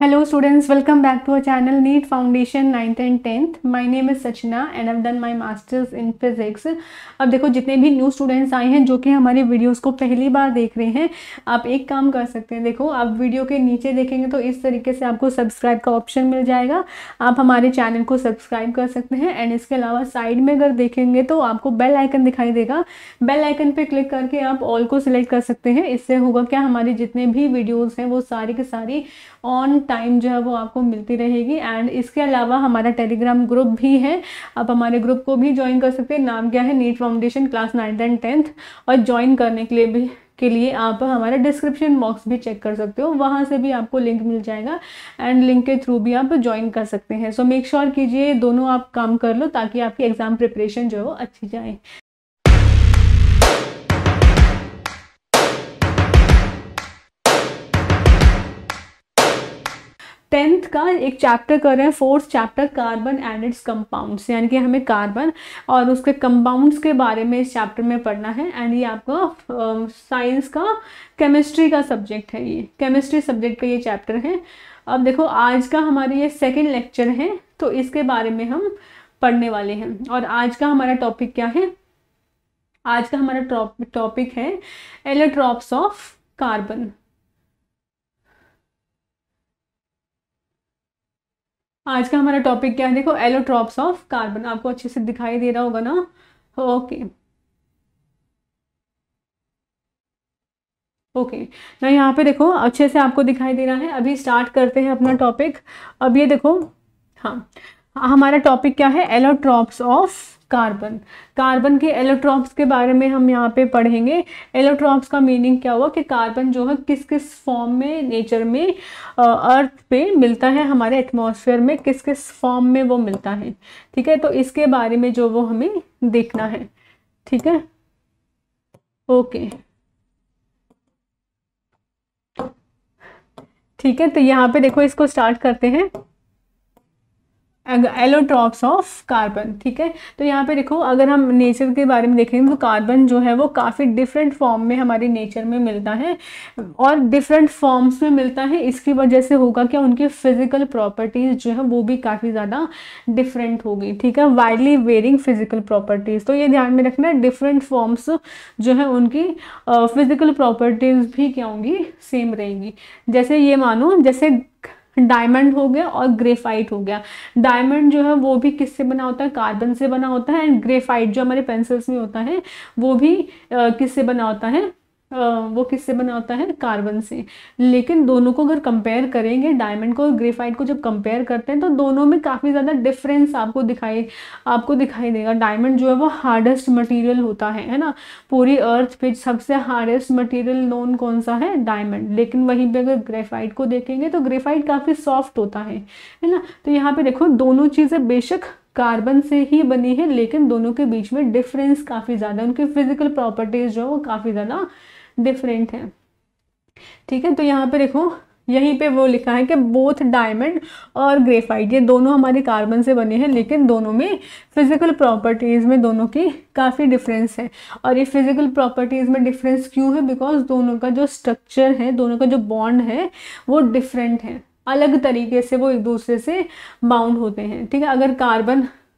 Hello students, welcome back to our channel NEET Foundation 9th and 10th. My name is Sachina and I've done my masters in physics. अब देखो जितने भी new students आए हैं जो कि हमारे वीडियोस को पहली बार देख रहे हैं, आप एक काम कर सकते हैं। देखो आप वीडियो के नीचे देखेंगे तो इस तरीके से आपको सब्सक्राइब का ऑप्शन मिल जाएगा। आप हमारे चैनल को सब्सक्राइब कर सकते हैं एंड इसके अलावा साइड में अगर देखेंगे तो आपको बेल आइकन दिखाई देगा। बेल आइकन पर क्लिक करके आप ऑल को सिलेक्ट कर सकते हैं। इससे होगा क्या, हमारी जितने भी वीडियोज़ हैं वो सारी की सारी ऑन टाइम जो है वो आपको मिलती रहेगी। एंड इसके अलावा हमारा टेलीग्राम ग्रुप भी है, आप हमारे ग्रुप को भी ज्वाइन कर सकते हैं। नाम क्या है, NEET foundation class 9th and 10th। और ज्वाइन करने के लिए आप हमारा डिस्क्रिप्शन बॉक्स भी चेक कर सकते हो, वहाँ से भी आपको लिंक मिल जाएगा एंड लिंक के थ्रू भी आप ज्वाइन कर सकते हैं। सो मेक श्योर कीजिए दोनों आप काम कर लो ताकि आपकी एग्ज़ाम प्रिपरेशन जो है वो अच्छी जाए। टेंथ का एक चैप्टर कर रहे हैं, fourth chapter carbon and it's compounds, यानी कि हमें कार्बन और उसके कंपाउंड्स के बारे में इस चैप्टर में पढ़ना है। एंड ये आपका साइंस का केमिस्ट्री का सब्जेक्ट है, ये केमिस्ट्री सब्जेक्ट का ये चैप्टर है। अब देखो आज का हमारा ये सेकेंड लेक्चर है तो इसके बारे में हम पढ़ने वाले हैं। और आज का हमारा टॉपिक क्या है, आज का हमारा टॉपिक है एलोट्रॉप्स ऑफ कार्बन। आज का हमारा टॉपिक क्या है, देखो एलोट्रॉप्स ऑफ कार्बन। आपको अच्छे से दिखाई दे रहा होगा ना, ओके ना, यहाँ पे देखो अच्छे से आपको दिखाई दे रहा है। अभी स्टार्ट करते हैं अपना टॉपिक। अब ये देखो, हाँ हमारा टॉपिक क्या है, एलोट्रॉप्स ऑफ कार्बन। कार्बन के एलोट्रॉप्स के बारे में हम यहाँ पे पढ़ेंगे। एलोट्रॉप्स का मीनिंग क्या हुआ कि कार्बन जो है किस किस फॉर्म में नेचर में अर्थ पे मिलता है, हमारे एटमॉस्फेयर में किस किस फॉर्म में वो मिलता है। ठीक है, तो इसके बारे में जो वो हमें देखना है। ठीक है, ओके ठीक है, तो यहाँ पे देखो इसको स्टार्ट करते हैं, एलोट्रॉप्स ऑफ कार्बन। ठीक है, तो यहाँ पे देखो अगर हम नेचर के बारे में देखेंगे तो कार्बन जो है वो काफ़ी डिफरेंट फॉर्म में हमारे नेचर में मिलता है और डिफरेंट फॉर्म्स में मिलता है। इसकी वजह से होगा क्या, उनकी फिजिकल प्रॉपर्टीज़ जो है वो भी काफ़ी ज़्यादा डिफरेंट होगी। ठीक है, वाइडली वेरिंग फिजिकल प्रॉपर्टीज़, तो ये ध्यान में रखना, डिफरेंट फॉर्म्स जो है उनकी फिजिकल प्रॉपर्टीज़ भी क्या होंगी, सेम रहेंगी। जैसे ये मानो, जैसे डायमंड हो गया और ग्रेफाइट हो गया। डायमंड जो है वो भी किससे बना होता है, कार्बन से बना होता है। एंड ग्रेफाइट जो हमारे पेंसिल्स में होता है वो भी किससे बना होता है, वो किससे बना होता है, कार्बन से। लेकिन दोनों को अगर कंपेयर करेंगे, डायमंड को और ग्रेफाइट को जब कंपेयर करते हैं तो दोनों में काफ़ी ज़्यादा डिफरेंस आपको दिखाई देगा। डायमंड जो है वो हार्डेस्ट मटेरियल होता है ना, पूरी अर्थ पे सबसे हार्डेस्ट मटेरियल नोन कौन सा है, डायमंड। लेकिन वहीं पे अगर ग्रेफाइट को देखेंगे तो ग्रेफाइट काफ़ी सॉफ्ट होता है ना। तो यहाँ पे देखो दोनों चीज़ें बेशक कार्बन से ही बनी है लेकिन दोनों के बीच में डिफरेंस काफ़ी ज़्यादा, उनकी फिजिकल प्रॉपर्टीज़ जो है वो काफ़ी ज़्यादा डिफरेंट है। ठीक है, तो यहाँ पे देखो यहीं पे वो लिखा है कि बोथ डायमंड और ग्रेफाइट ये दोनों हमारे कार्बन से बने हैं लेकिन दोनों में फिजिकल प्रॉपर्टीज़ में दोनों की काफ़ी डिफरेंस है। और ये फिजिकल प्रॉपर्टीज़ में डिफरेंस क्यों है, बिकॉज दोनों का जो स्ट्रक्चर है, दोनों का जो बॉन्ड है वो डिफरेंट है, अलग तरीके से वो एक दूसरे से बाउंड होते हैं। ठीक है,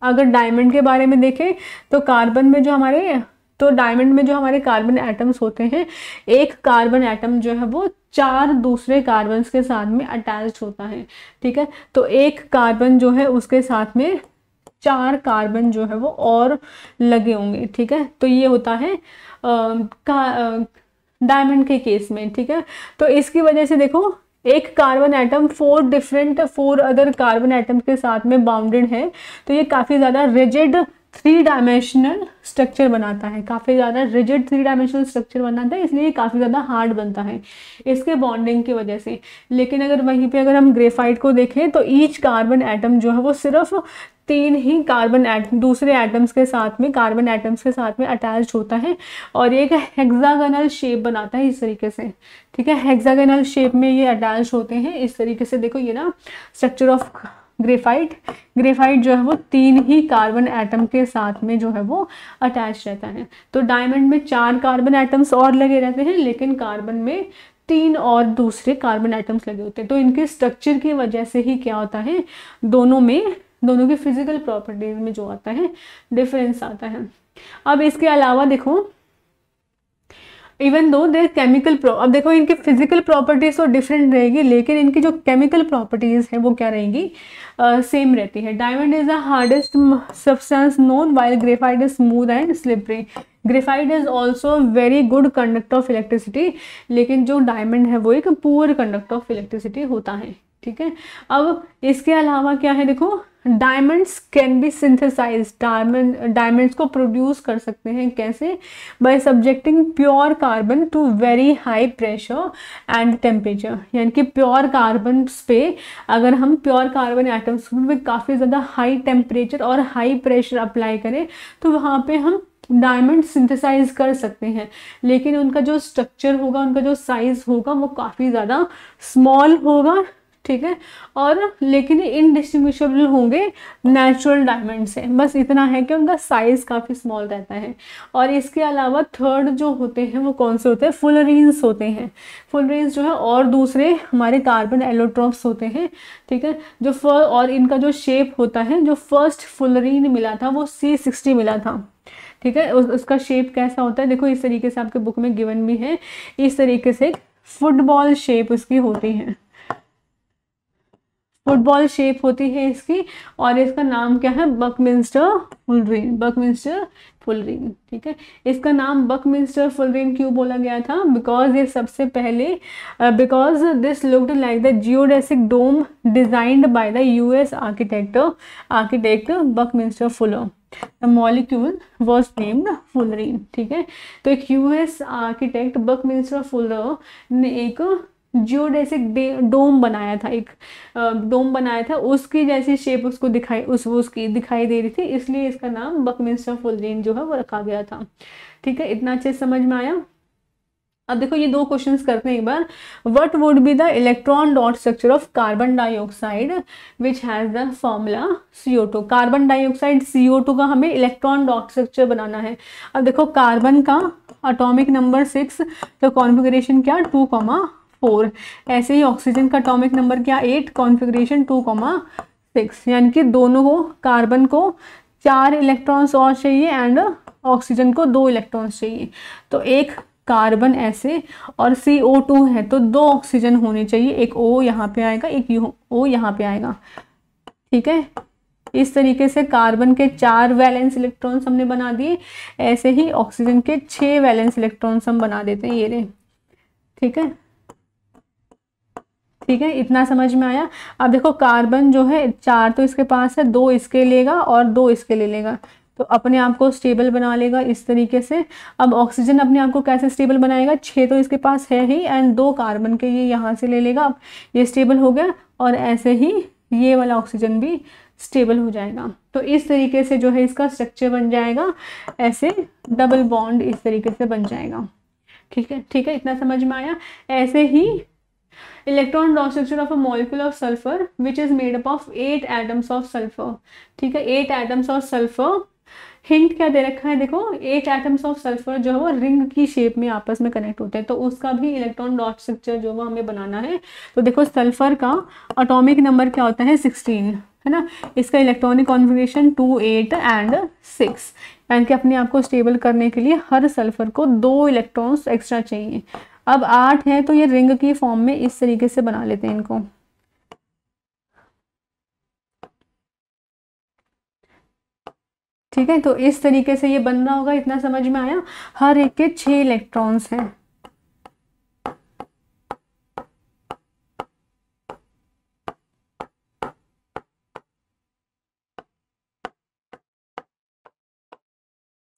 अगर डायमंड के बारे में देखें तो डायमंड में जो हमारे कार्बन एटम्स होते हैं, एक कार्बन एटम जो है वो 4 दूसरे कार्बन्स के साथ में अटैच्ड होता है। ठीक है, तो एक कार्बन जो है उसके साथ में 4 कार्बन जो है वो और लगे होंगे। ठीक है, तो ये होता है डायमंड के केस में। ठीक है, तो इसकी वजह से देखो एक carbon atom 4 other carbon atom के साथ में बाउंडेड है, तो ये काफ़ी ज़्यादा रिजिड 3 डायमेंशनल स्ट्रक्चर बनाता है, काफ़ी ज़्यादा रिजिड 3 डायमेंशनल स्ट्रक्चर बनाता है, इसलिए काफ़ी ज़्यादा हार्ड बनता है इसके बॉन्डिंग की वजह से। लेकिन अगर वहीं पे अगर हम ग्रेफाइट को देखें तो ईच कार्बन एटम जो है वो सिर्फ 3 ही दूसरे एटम्स के साथ में, कार्बन एटम्स के साथ में अटैच्ड होता है और एक हेक्सागोनल शेप बनाता है इस तरीके से। ठीक है, हेक्सागोनल शेप में ये अटैच होते हैं इस तरीके से। देखो ये ना स्ट्रक्चर ऑफ ग्रेफाइट जो है वो 3 ही कार्बन एटम के साथ में जो है वो अटैच रहता है। तो डायमंड में 4 कार्बन एटम्स और लगे रहते हैं लेकिन कार्बन में 3 और दूसरे कार्बन एटम्स लगे होते हैं। तो इनके स्ट्रक्चर की वजह से ही क्या होता है, दोनों की फिजिकल प्रॉपर्टीज में जो आता है डिफरेंस आता है। अब इसके अलावा देखो, इवन दो देर केमिकल अब देखो इनकी फिजिकल प्रॉपर्टीज तो डिफरेंट रहेगी, लेकिन इनकी जो केमिकल प्रॉपर्टीज है वो क्या रहेंगी, सेम रहती है। Diamond is the hardest substance known while graphite is smooth and slippery. Graphite is also very good conductor of electricity, लेकिन जो डायमंड है वो एक पुअर कंडक्टर ऑफ इलेक्ट्रिसिटी होता है। ठीक है, अब इसके अलावा क्या है, देखो diamonds can be synthesise, diamonds को प्रोड्यूस कर सकते हैं कैसे, by subjecting pure carbon to very high pressure and temperature. यानी कि प्योर कार्बन पे अगर हम प्योर कार्बन एटम्स में काफ़ी ज़्यादा हाई टेम्परेचर और हाई प्रेशर अप्लाई करें तो वहाँ पे हम डायमंड सिंथेसाइज कर सकते हैं, लेकिन उनका जो स्ट्रक्चर होगा, उनका जो साइज होगा वो काफ़ी ज़्यादा स्मॉल होगा। ठीक है, और लेकिन इनडिस्टिंग्विशेबल होंगे नेचुरल डायमंड से। बस इतना है कि उनका साइज काफ़ी स्मॉल रहता है। और इसके अलावा थर्ड जो होते हैं वो कौन से होते हैं, फुलरीन्स होते हैं। फुलरीन्स जो है और दूसरे हमारे कार्बन एलोट्रॉप्स होते हैं। ठीक है, और इनका जो शेप होता है, जो फर्स्ट फुलरीन मिला था वो C60 मिला था। ठीक है, उसका शेप कैसा होता है, देखो इस तरीके से आपके बुक में गिवन भी है। इस तरीके से फुटबॉल शेप उसकी होती है, फुटबॉल शेप होती है इसकी। और इसका नाम क्या है, बकमिंस्टर फुलरीन, बकमिंस्टर फुलरीन। ठीक है, इसका नाम बकमिंस्टर फुलरीन क्यों बोला गया था, बिकॉज ये सबसे पहले because this looked like the geodesic dome designed by the US architect Buckminster Fuller. The molecule was named fullerene. ठीक है, तो एक यूएस आर्किटेक्ट बकमिंस्टर फुलर ने एक जियोडेसिक डोम बनाया था, एक डोम बनाया था, उसकी जैसी शेप उसको उसकी दिखाई दे रही थी, इसलिए इसका नाम बकमिंस्टर फुलरीन जो है वो रखा गया था। ठीक है, इतना अच्छे समझ में आया। अब देखो ये दो क्वेश्चंस करते हैं एक बार। What would be the electron dot structure of carbon dioxide which has the formula CO2। Carbon dioxide CO2 का हमें इलेक्ट्रॉन डॉट स्ट्रक्चर बनाना है। अब देखो कार्बन का एटॉमिक नंबर 6, तो कॉन्फ़िगरेशन क्या 2,4। ऐसे ही ऑक्सीजन का एटॉमिक नंबर क्या 8, कॉन्फ़िगरेशन 2,6। यानी कि दोनों को, कार्बन को 4 इलेक्ट्रॉन्स और चाहिए एंड ऑक्सीजन को 2 इलेक्ट्रॉन्स चाहिए। तो एक कार्बन ऐसे और CO2 है तो 2 ऑक्सीजन होने चाहिए, एक O यहाँ पे आएगा, एक O यहाँ पे आएगा। ठीक है, इस तरीके से कार्बन के 4 वैलेंस इलेक्ट्रॉन्स हमने बना दिए, ऐसे ही ऑक्सीजन के 6 वैलेंस इलेक्ट्रॉन्स हम बना देते हैं, ये रहे। ठीक है, ठीक है, इतना समझ में आया। अब देखो कार्बन जो है 4 तो इसके पास है, 2 इसके लेगा और 2 इसके ले लेगा, तो अपने आप को स्टेबल बना लेगा इस तरीके से। अब ऑक्सीजन अपने आप को कैसे स्टेबल बनाएगा, 6 तो इसके पास है ही एंड 2 कार्बन के ये यहाँ से ले लेगा, अब ये स्टेबल हो गया। और ऐसे ही ये वाला ऑक्सीजन भी स्टेबल हो जाएगा। तो इस तरीके से जो है इसका स्ट्रक्चर बन जाएगा, ऐसे डबल बॉन्ड इस तरीके से बन जाएगा। ठीक है, ठीक है, इतना समझ में आया। ऐसे ही electron dot structure of a molecule of sulphur which is made up of 8 atoms of sulphur. ठीक है, 8 एटम्स ऑफ सल्फर। हिंट क्या दे रखा है, देखो 8 एटम्स ऑफ सल्फर जो है वो रिंग की शेप में आपस में कनेक्ट होते हैं, तो उसका भी इलेक्ट्रॉन डॉट स्ट्रक्चर जो वो हमें बनाना है। तो देखो सल्फर का एटॉमिक नंबर क्या होता है 16, है ना। इसका इलेक्ट्रॉनिक कॉन्फ़िगरेशन 2, 8 एंड 6। यानी कि अपने आप को स्टेबल करने के लिए हर सल्फर को 2 इलेक्ट्रॉन्स एक्स्ट्रा चाहिए। अब 8 है तो ये रिंग की फॉर्म में इस तरीके से बना लेते हैं इनको। ठीक है, तो इस तरीके से ये बन रहा होगा, इतना समझ में आया। हर एक के 6 इलेक्ट्रॉन्स हैं।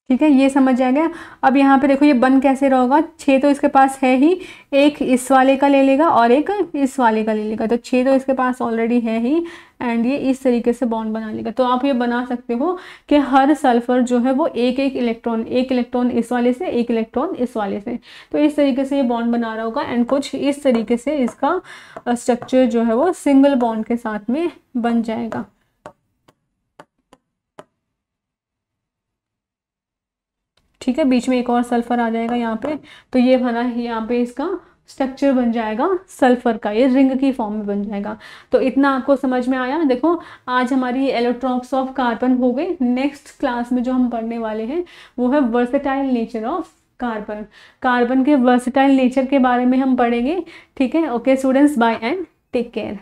ठीक है, ये समझ आ गया। अब यहाँ पे देखो ये बन कैसे रहा होगा, 6 तो इसके पास है ही, एक इस वाले का ले लेगा और एक इस वाले का ले लेगा, तो 6 तो इसके पास ऑलरेडी है ही एंड ये इस तरीके से बॉन्ड बना लेगा। तो आप ये बना सकते हो कि हर सल्फर जो है वो एक इलेक्ट्रॉन इस वाले से, एक इलेक्ट्रॉन इस वाले से, तो इस तरीके से ये बॉन्ड बना रहा होगा एंड कुछ इस तरीके से इसका स्ट्रक्चर जो है वो सिंगल बॉन्ड के साथ में बन जाएगा। ठीक है, बीच में एक और सल्फर आ जाएगा यहाँ पे, तो ये बना यहाँ पे इसका स्ट्रक्चर बन जाएगा सल्फर का, ये रिंग की फॉर्म में बन जाएगा। तो इतना आपको समझ में आया। देखो आज हमारी एलोट्रॉप्स ऑफ कार्बन हो गए। नेक्स्ट क्लास में जो हम पढ़ने वाले हैं वो है versatile nature of carbon. Carbon के वर्सेटाइल नेचर के बारे में हम पढ़ेंगे। ठीक है, okay students, bye and take care.